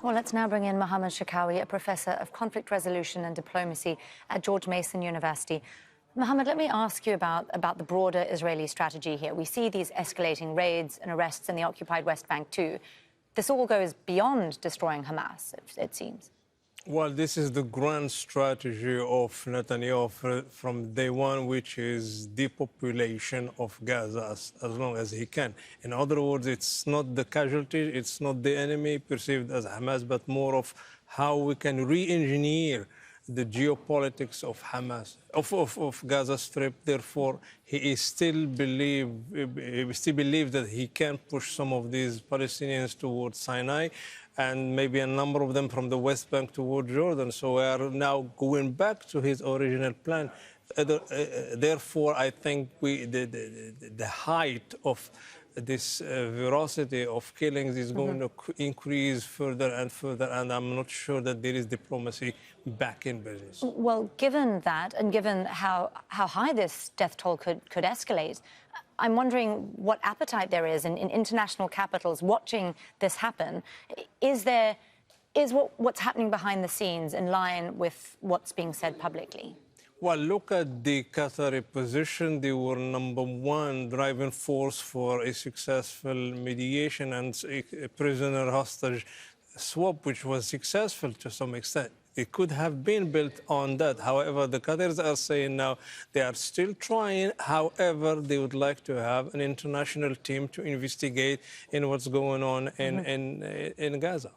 Well, let's now bring in Mohammed Cherkaoui, a professor of conflict resolution and diplomacy at George Mason University. Mohammed, let me ask you about the broader Israeli strategy here. We see these escalating raids and arrests in the occupied West Bank too. This all goes beyond destroying Hamas, it seems. Well, this is the grand strategy of Netanyahu from day one, which is depopulation of Gaza as long as he can. In other words, it's not the casualty, it's not the enemy perceived as Hamas, but more of how we can re-engineer the geopolitics of Hamas, of Gaza Strip. Therefore, he still believes that he can push some of these Palestinians towards Sinai, and maybe a number of them from the West Bank toward Jordan. So we are now going back to his original plan. Therefore, I think the height of this veracity of killings is going to increase further and further, and I'm not sure that there is diplomacy back in business. Well, given that, and given how high this death toll could escalate, I'm wondering what appetite there is in international capitals watching this happen. Is what's happening behind the scenes in line with what's being said publicly? Well, look at the Qatari position. They were #1 driving force for a successful mediation and a prisoner hostage swap, which was successful to some extent. It could have been built on that. However, the Qataris are saying now they are still trying. However, they would like to have an international team to investigate in what's going on in Gaza.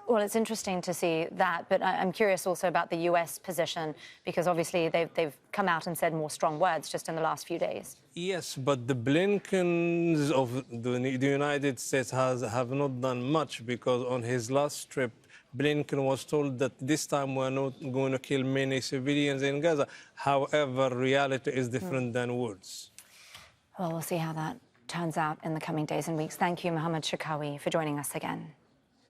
Well, it's interesting to see that, but I'm curious also about the U.S. position, because obviously they've come out and said more strong words just in the last few days. Yes, but the Blinkens of the United States have not done much, because on his last trip, Blinken was told that this time we're not going to kill many civilians in Gaza. However, reality is different than words. Well, we'll see how that turns out in the coming days and weeks. Thank you, Mohammed Cherkaoui, for joining us again.